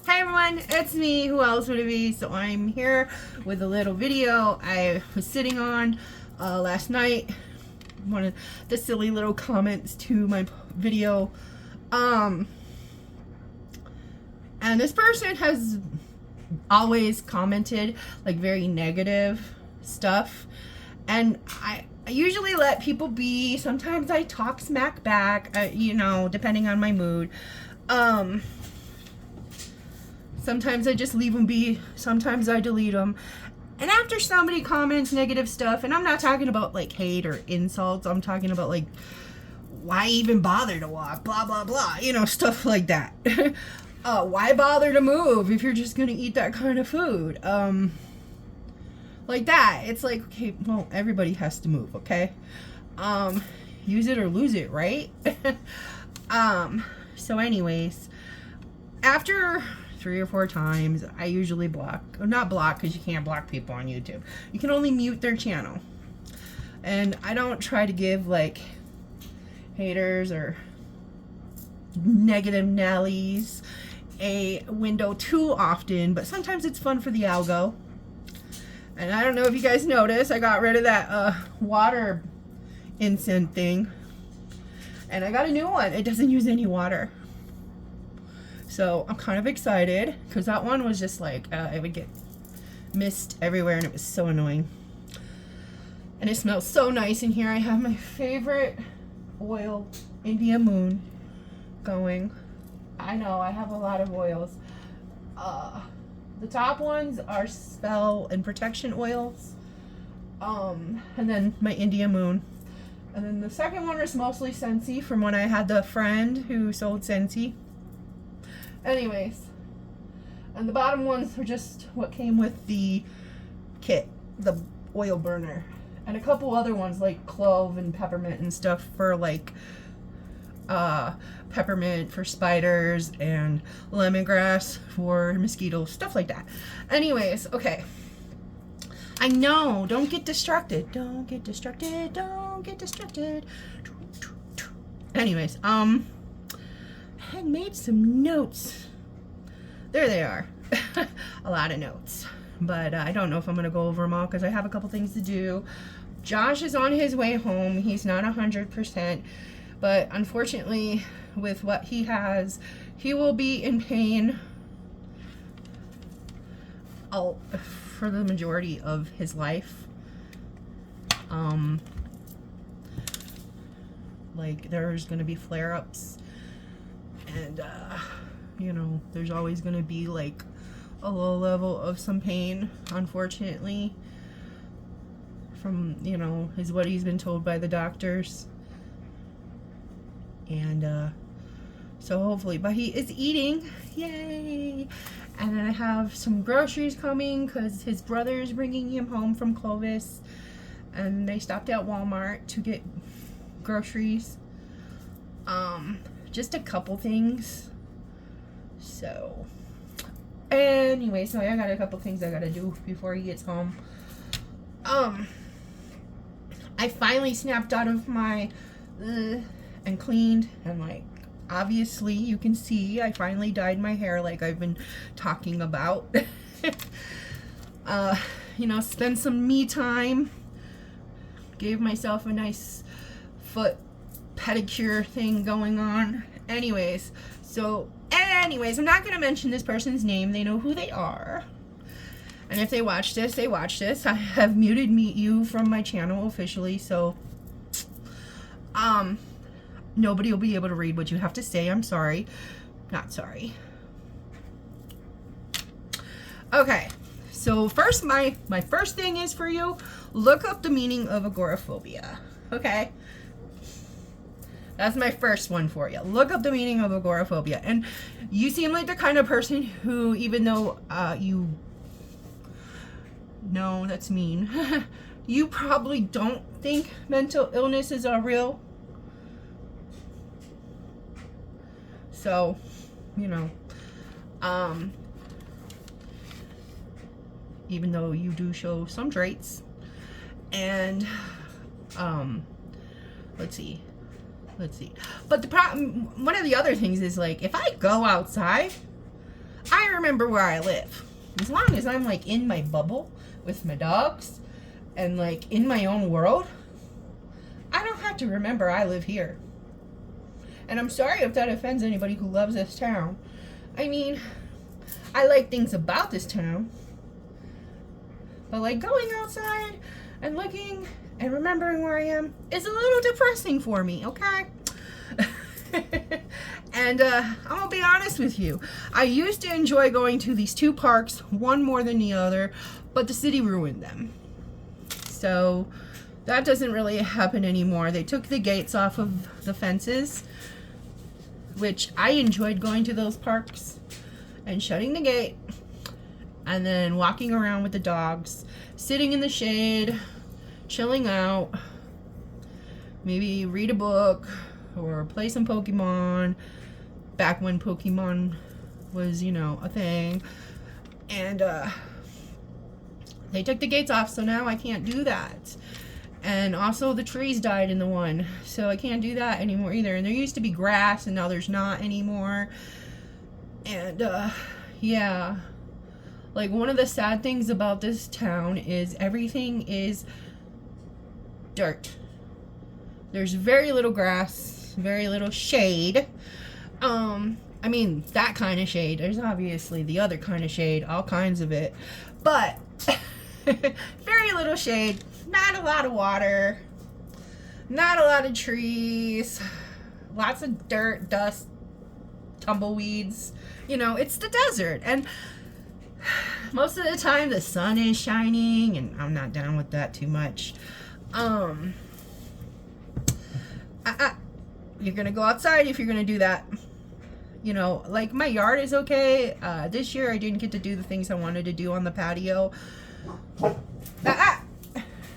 Hi everyone, it's me. Who else would it be? So I'm here with a little video I was sitting on last night. One of the silly little comments to my video. And this person has always commented like very negative stuff. And I usually let people be. Sometimes I talk smack back, you know, depending on my mood. Sometimes I just leave them be. Sometimes I delete them. And after somebody comments negative stuff, and I'm not talking about like hate or insults, I'm talking about like, why even bother to walk? Blah, blah, blah. You know, stuff like that. Why bother to move if you're just going to eat that kind of food? Like that. It's like, okay, well, everybody has to move, okay? Use it or lose it, right? So anyways, after 3 or 4 times, I usually block, or not block, because you can't block people on YouTube. You can only mute their channel. And I don't try to give like haters or negative Nellies a window too often, but sometimes it's fun for the algo. And I don't know if you guys noticed, I got rid of that water incense thing, and I got a new one. It doesn't use any water. So I'm kind of excited because that one was just like, it would get mist everywhere and it was so annoying. And it smells so nice in here. I have my favorite oil, India Moon, going. I know, I have a lot of oils. The top ones are spell and protection oils. And then my India Moon. And then the second one is mostly Scentsy from when I had the friend who sold Scentsy. Anyways, and the bottom ones are just what came with the kit, the oil burner, and a couple other ones like clove and peppermint and stuff for like peppermint for spiders and lemongrass for mosquitoes, stuff like that. Anyways, okay, I know, don't get distracted, don't get distracted, don't get distracted. Anyways, I had made some notes. There they are. A lot of notes. But I don't know if I'm going to go over them all because I have a couple things to do. Josh is on his way home. He's not 100%. But unfortunately, with what he has, he will be in pain for the majority of his life. Like, there's going to be flare-ups. And, you know, there's always going to be, like, a low level of some pain, unfortunately, from, you know, is what he's been told by the doctors. And, so hopefully, but he is eating, yay! And then I have some groceries coming, because his brother is bringing him home from Clovis, and they stopped at Walmart to get groceries. Just a couple things. So anyway, so I got a couple things I gotta do before he gets home. I finally snapped out of my and cleaned, and like obviously you can see I finally dyed my hair like I've been talking about. You know, spend some me time, gave myself a nice foot pedicure thing going on. Anyways, I'm not going to mention this person's name. They know who they are. And if they watch this, they watch this. I have muted you from my channel officially, so nobody will be able to read what you have to say. I'm sorry. Not sorry. Okay. So first, my first thing is for you, look up the meaning of agoraphobia. Okay? That's my first one for you. Look up the meaning of agoraphobia. And you seem like the kind of person who, even though no, that's mean. You probably don't think mental illnesses are real. So, you know, even though you do show some traits. And, let's see. But the problem, one of the other things is, like, if I go outside, I remember where I live. As long as I'm like in my bubble with my dogs and like in my own world, I don't have to remember I live here. And I'm sorry if that offends anybody who loves this town. I mean, I like things about this town, but like going outside and looking and remembering where I am is a little depressing for me, okay? And I'm gonna be honest with you. I used to enjoy going to these two parks, one more than the other, but the city ruined them. So that doesn't really happen anymore. They took the gates off of the fences, which I enjoyed going to those parks and shutting the gate and then walking around with the dogs, sitting in the shade, chilling out, maybe read a book or play some Pokemon back when Pokemon was, you know, a thing. And they took the gates off, so now I can't do that. And also the trees died in the one, so I can't do that anymore either. And there used to be grass and now there's not anymore. And yeah, like one of the sad things about this town is everything is dirt. There's very little grass, very little shade. I mean, that kind of shade. There's obviously the other kind of shade, all kinds of it. But very little shade, not a lot of water, not a lot of trees, lots of dirt, dust, tumbleweeds. You know, it's the desert. And most of the time the sun is shining, and I'm not down with that too much. You're gonna go outside if you're gonna do that. You know, like my yard is okay. This year I didn't get to do the things I wanted to do on the patio.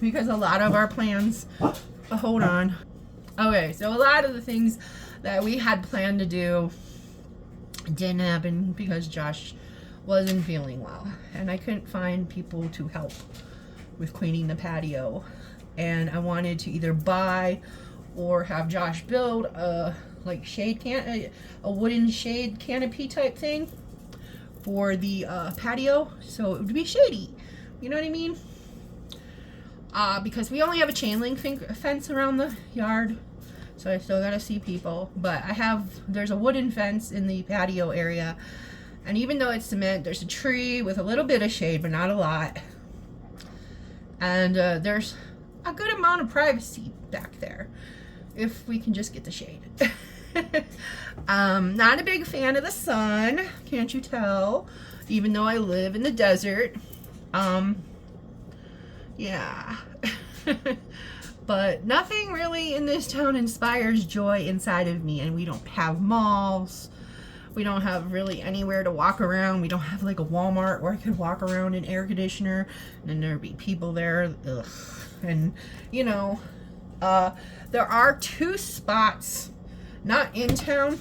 Because a lot of our plans, hold on. Okay, so a lot of the things that we had planned to do didn't happen because Josh wasn't feeling well. And I couldn't find people to help with cleaning the patio. And I wanted to either buy or have Josh build a like a wooden shade canopy type thing for the patio, so it would be shady. You know what I mean? Because we only have a chain link fence around the yard, so I still gotta see people. But there's a wooden fence in the patio area, and even though it's cement, there's a tree with a little bit of shade, but not a lot. And there's a good amount of privacy back there if we can just get the shade. Not a big fan of the sun, can't you tell? Even though I live in the desert. Yeah. But nothing really in this town inspires joy inside of me. And we don't have malls. We don't have really anywhere to walk around. We don't have like a Walmart where I could walk around in air conditioner and then there'd be people there. Ugh. And you know, there are two spots, not in town,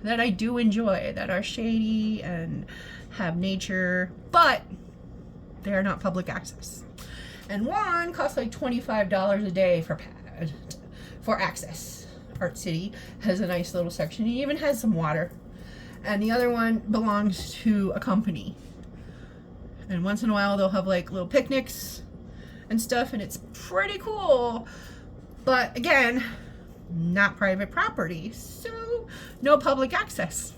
that I do enjoy, that are shady and have nature, but they are not public access. And one costs like $25 a day for access. Art City has a nice little section. It even has some water. And the other one belongs to a company. And once in a while they'll have like little picnics and stuff, and it's pretty cool. But again, not private property, so no public access.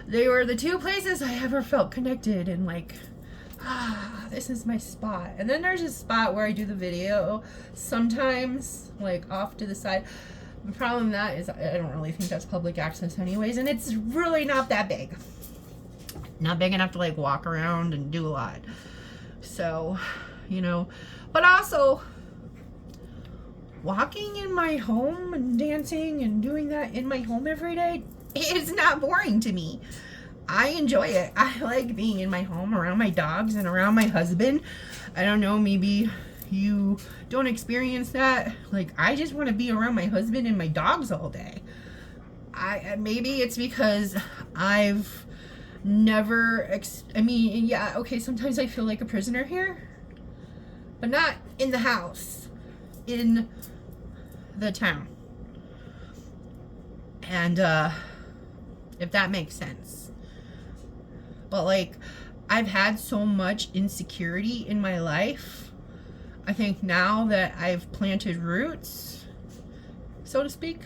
They were the two places I ever felt connected and like, this is my spot. And then there's a spot where I do the video sometimes, like off to the side. The problem with that is I don't really think that's public access anyways, and it's really not that big. Not big enough to like walk around and do a lot. So, you know, but also walking in my home and dancing and doing that in my home every day is not boring to me. I enjoy it. I like being in my home around my dogs and around my husband. I don't know, maybe you don't experience that. Like, I just want to be around my husband and my dogs all day. Maybe it's because I've never, I mean, yeah, okay, sometimes I feel like a prisoner here, but not in the house, in the town. And if that makes sense. But like, I've had so much insecurity in my life. I think now that I've planted roots, so to speak,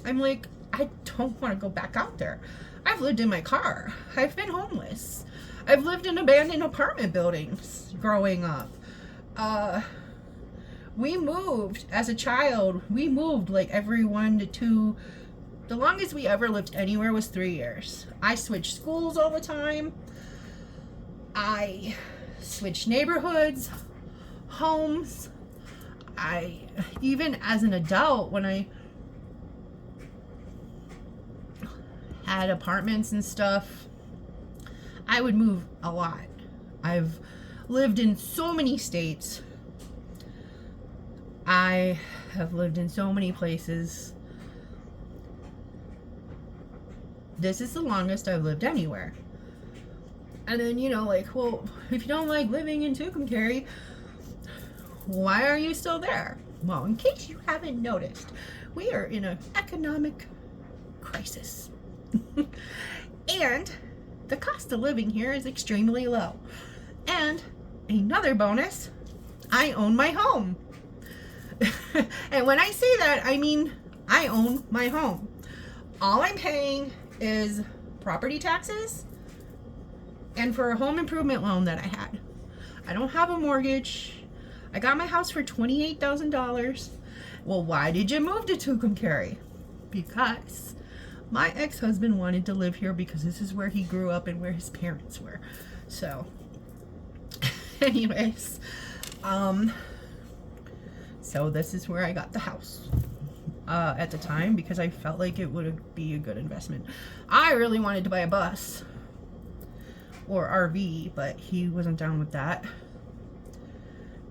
I'm like, I don't want to go back out there. I've lived in my car. I've been homeless. I've lived in abandoned apartment buildings growing up. We moved as a child. We moved like every 1 to 2. The longest we ever lived anywhere was 3 years. I switched schools all the time. I switched neighborhoods, homes. Even as an adult, when I had apartments and stuff, I would move a lot. I've lived in so many states. I have lived in so many places. This is the longest I've lived anywhere. And then, you know, like, well, if you don't like living in Tucumcari, why are you still there? Well, in case you haven't noticed, we are in an economic crisis. And the cost of living here is extremely low. And another bonus, I own my home. And when I say that, I mean I own my home. All I'm paying is property taxes and for a home improvement loan that I had. I don't have a mortgage. I got my house for $28,000. Well, why did you move to Tucumcari? Because my ex-husband wanted to live here because this is where he grew up and where his parents were. So, anyways, so this is where I got the house at the time because I felt like it would be a good investment. I really wanted to buy a bus or RV, but he wasn't down with that.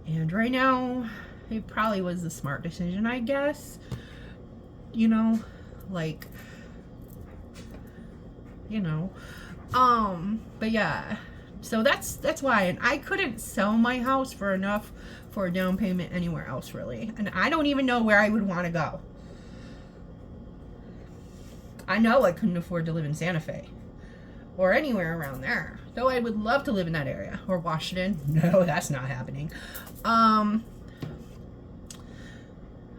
And right now, it probably was the smart decision, I guess. You know, like, you know, but yeah, so that's why. And I couldn't sell my house for enough for a down payment anywhere else, really. And I don't even know where I would want to go. I know I couldn't afford to live in Santa Fe or anywhere around there, though I would love to live in that area. Or Washington. No, that's not happening.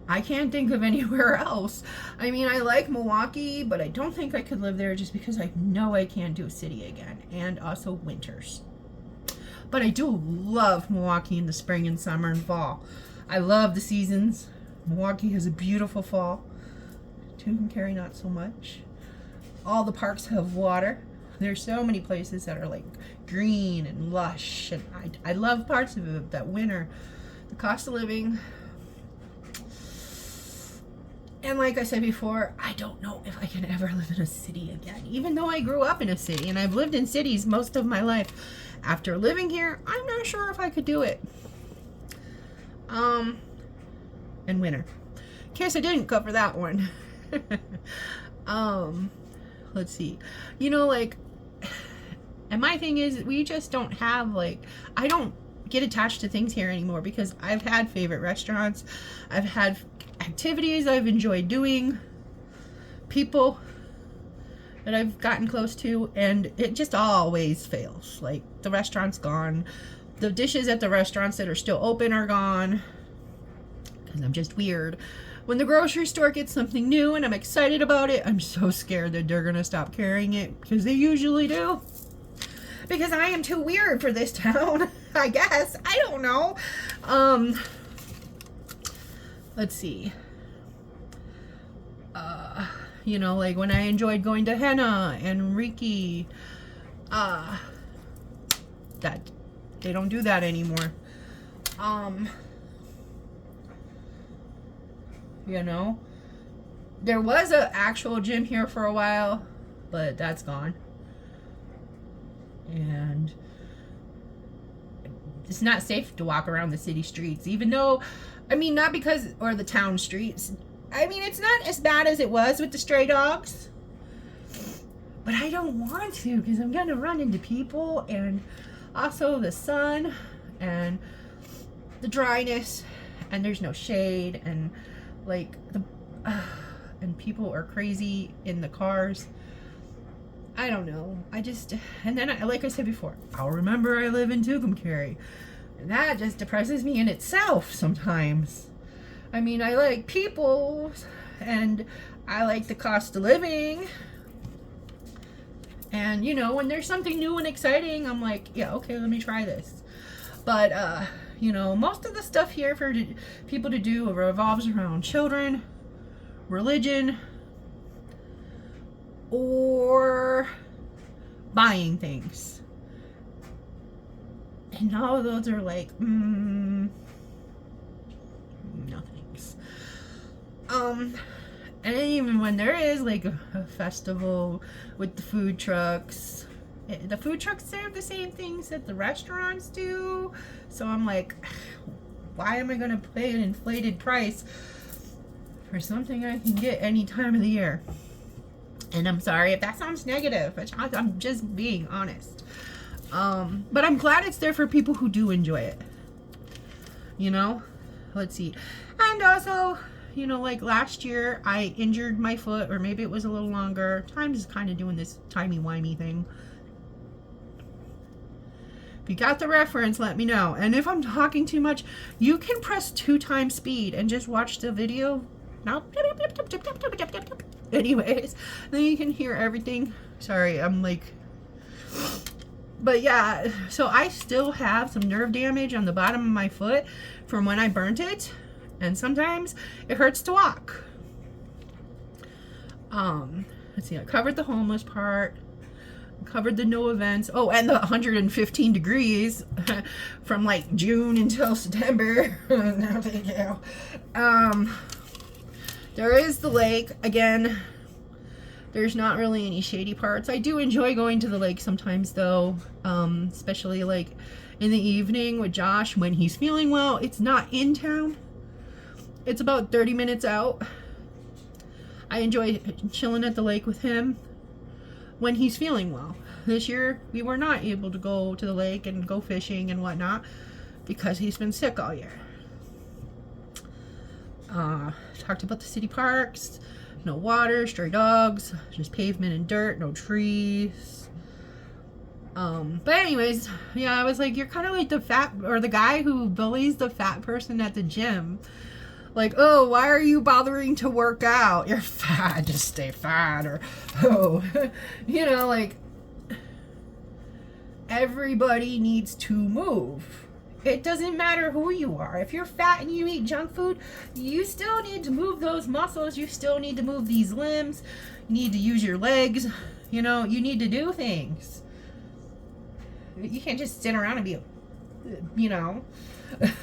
I can't think of anywhere else. I mean, I like Milwaukee, but I don't think I could live there just because I know I can't do a city again. And also winters. But I do love Milwaukee in the spring and summer and fall. I love the seasons. Milwaukee has a beautiful fall. Tucumcari, not so much. All the parks have water. There's so many places that are like green and lush. And I love parts of it. That winter, the cost of living. And like I said before, I don't know if I can ever live in a city again. Even though I grew up in a city and I've lived in cities most of my life. After living here, I'm not sure if I could do it. And winter. In case I didn't cover that one. Let's see. You know, like, and my thing is, we just don't have, like, I don't get attached to things here anymore because I've had favorite restaurants. I've had activities I've enjoyed doing, people that I've gotten close to, and it just always fails. Like, the restaurant's gone. The dishes at the restaurants that are still open are gone because I'm just weird. When the grocery store gets something new and I'm excited about it, I'm so scared that they're gonna stop carrying it, because they usually do. Because I am too weird for this town, I guess. I don't know. Let's see. You know, like when I enjoyed going to Henna and Reiki, that they don't do that anymore. You know, there was an actual gym here for a while, but that's gone. And it's not safe to walk around the city streets, even though, I mean, not because, or the town streets. I mean, it's not as bad as it was with the stray dogs, but I don't want to because I'm going to run into people, and also the sun and the dryness, and there's no shade, and like and people are crazy in the cars. I don't know. And then like I said before, I'll remember I live in Tucumcari. And that just depresses me in itself sometimes. I mean, I like people and I like the cost of living. And, you know, when there's something new and exciting, I'm like, yeah, okay, let me try this. But, you know, most of the stuff here for people to do revolves around children, religion, or buying things. And all of those are like, no thanks. And even when there is like a festival with the food trucks, the food trucks serve the same things that the restaurants do. So I'm like, why am I going to pay an inflated price for something I can get any time of the year? And I'm sorry if that sounds negative, but I'm just being honest. But I'm glad it's there for people who do enjoy it. You know? Let's see. And also, you know, like last year I injured my foot, or maybe it was a little longer. Time's kind of doing this timey-wimey thing. If you got the reference, let me know. And if I'm talking too much, you can press 2x speed and just watch the video. No. Anyways, then you can hear everything. Sorry, I'm like... But yeah, so I still have some nerve damage on the bottom of my foot from when I burnt it. And sometimes it hurts to walk. Let's see, I covered the homeless part. Covered the no events. Oh, and the 115 degrees from like June until September. No, thank you. There is the lake. Again, there's not really any shady parts. I do enjoy going to the lake sometimes though, especially like in the evening with Josh when he's feeling well. It's not in town. It's about 30 minutes out. I enjoy chilling at the lake with him when he's feeling well. This year, we were not able to go to the lake and go fishing and whatnot because he's been sick all year. Talked about the city parks. No water, stray dogs, just pavement and dirt, no trees. But anyways, yeah, I was like, you're kind of like the fat, or the guy who bullies the fat person at the gym. Like, oh, why are you bothering to work out? You're fat, just stay fat. Or, oh, you know, like, everybody needs to move. It doesn't matter who you are. If you're fat and you eat junk food, you still need to move those muscles. You still need to move these limbs. You need to use your legs. You know, you need to do things. You can't just sit around and be, you know.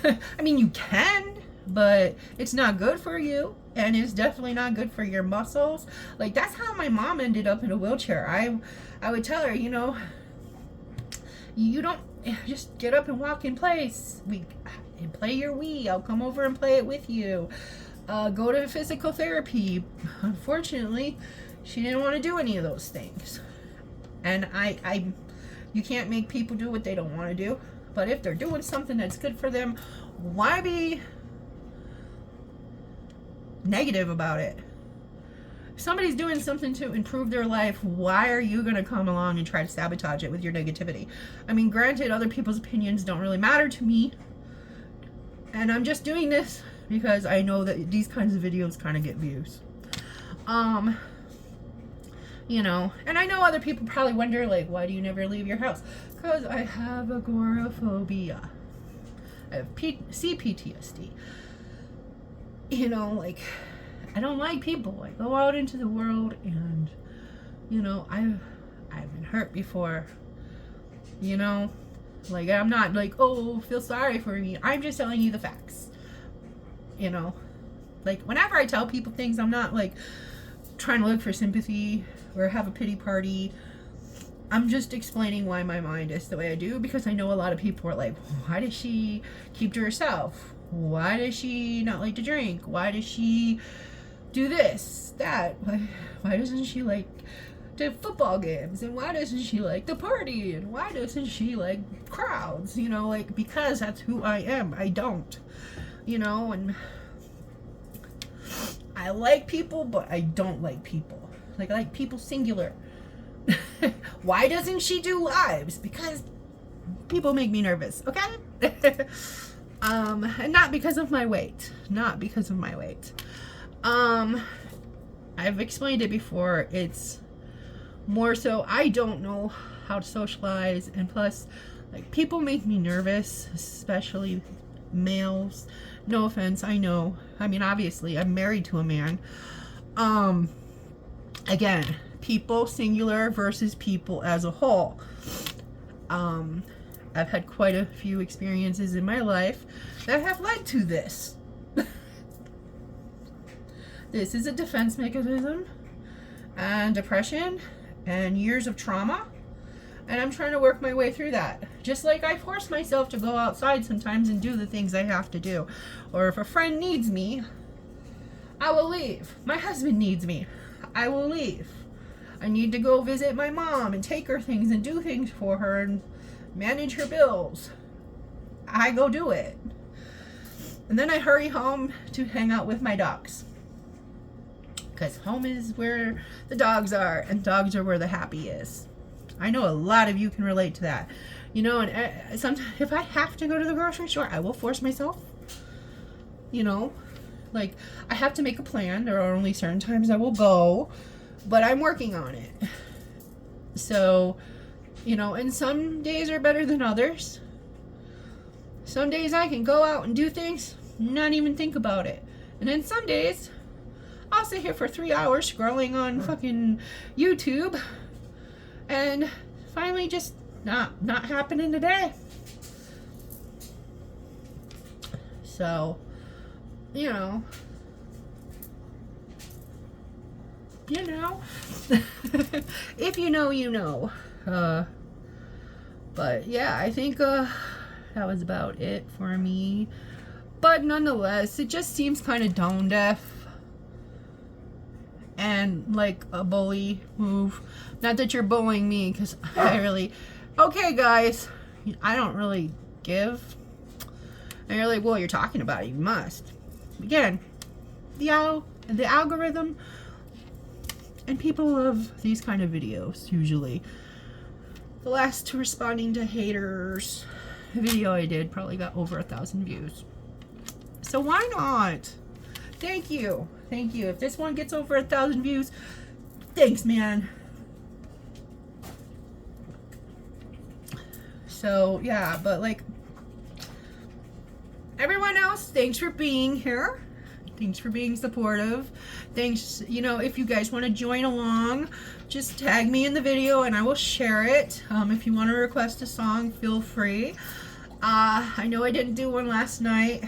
I mean, you can, but it's not good for you. And it's definitely not good for your muscles. Like, that's how my mom ended up in a wheelchair. I would tell her, you know, you don't just get up and walk in place. And play your Wii. I'll come over and play it with you. Go to physical therapy. Unfortunately, she didn't want to do any of those things. And you can't make people do what they don't want to do. But if they're doing something that's good for them, why be negative about it? If somebody's doing something to improve their life, why are you going to come along and try to sabotage it with your negativity? I mean, granted, other people's opinions don't really matter to me. And I'm just doing this because I know that these kinds of videos kind of get views. You know, and I know other people probably wonder, like, why do you never leave your house? Because I have agoraphobia. I have CPTSD. You know, like, I don't like people. I go out into the world and, you know, I've been hurt before. You know, like, I'm not like, oh, feel sorry for me. I'm just telling you the facts. You know, like, whenever I tell people things, I'm not like trying to look for sympathy or have a pity party. I'm just explaining why my mind is the way I do, because I know a lot of people are like, why does she keep to herself? Why does she not like to drink? Why does she do this, that? Why doesn't she like to football games? And why doesn't she like to party? And why doesn't she like crowds? You know, like, because that's who I am. I don't, you know, and I like people, but I don't like people. Like, I like people singular. Why doesn't she do lives? Because people make me nervous, okay? And not because of my weight. Not because of my weight. I've explained it before. It's more so I don't know how to socialize, and plus, like, people make me nervous, especially males. No offense, I know. I mean, obviously, I'm married to a man. Again, people singular versus people as a whole. I've had quite a few experiences in my life that have led to this. This is a defense mechanism, and depression, and years of trauma, and I'm trying to work my way through that. Just like I force myself to go outside sometimes and do the things I have to do. Or if a friend needs me, I will leave. My husband needs me, I will leave. I need to go visit my mom and take her things and do things for her and manage her bills. I go do it. And then I hurry home to hang out with my dogs. Because home is where the dogs are, and dogs are where the happy is. I know a lot of you can relate to that. You know, and sometimes if I have to go to the grocery store, I will force myself. You know, like, I have to make a plan. There are only certain times I will go, but I'm working on it. So, you know, and some days are better than others. Some days I can go out and do things, not even think about it. And then some days I'll sit here for 3 hours scrolling on fucking YouTube, and finally just not happening today. So, you know, if you know, you know. But yeah, I think that was about it for me. But nonetheless, it just seems kind of tone deaf and like a bully move. Not that you're bullying me, because I really, okay guys, I don't really give. And you're like, well, you're talking about it, you must. Again, the algorithm, and people love these kind of videos usually. The last responding to haters video I did probably got over 1,000 views. So why not? Thank you. Thank you. If this one gets over 1,000 views, thanks, man. So yeah, but like everyone else, thanks for being here. Thanks for being supportive. Thanks, you know, if you guys want to join along, just tag me in the video and I will share it. If you want to request a song, feel free. I know I didn't do one last night.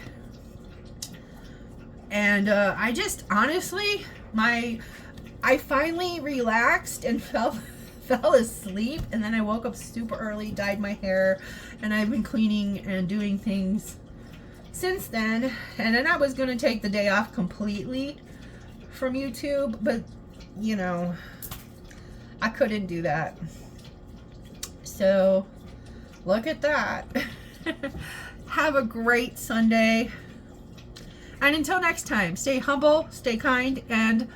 And I just, honestly, I finally relaxed and fell asleep, and then I woke up super early, dyed my hair, and I've been cleaning and doing things since then. And then I was going to take the day off completely from YouTube, but, you know, I couldn't do that. So, look at that. Have a great Sunday. And until next time, stay humble, stay kind, and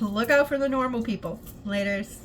look out for the normal people. Laters.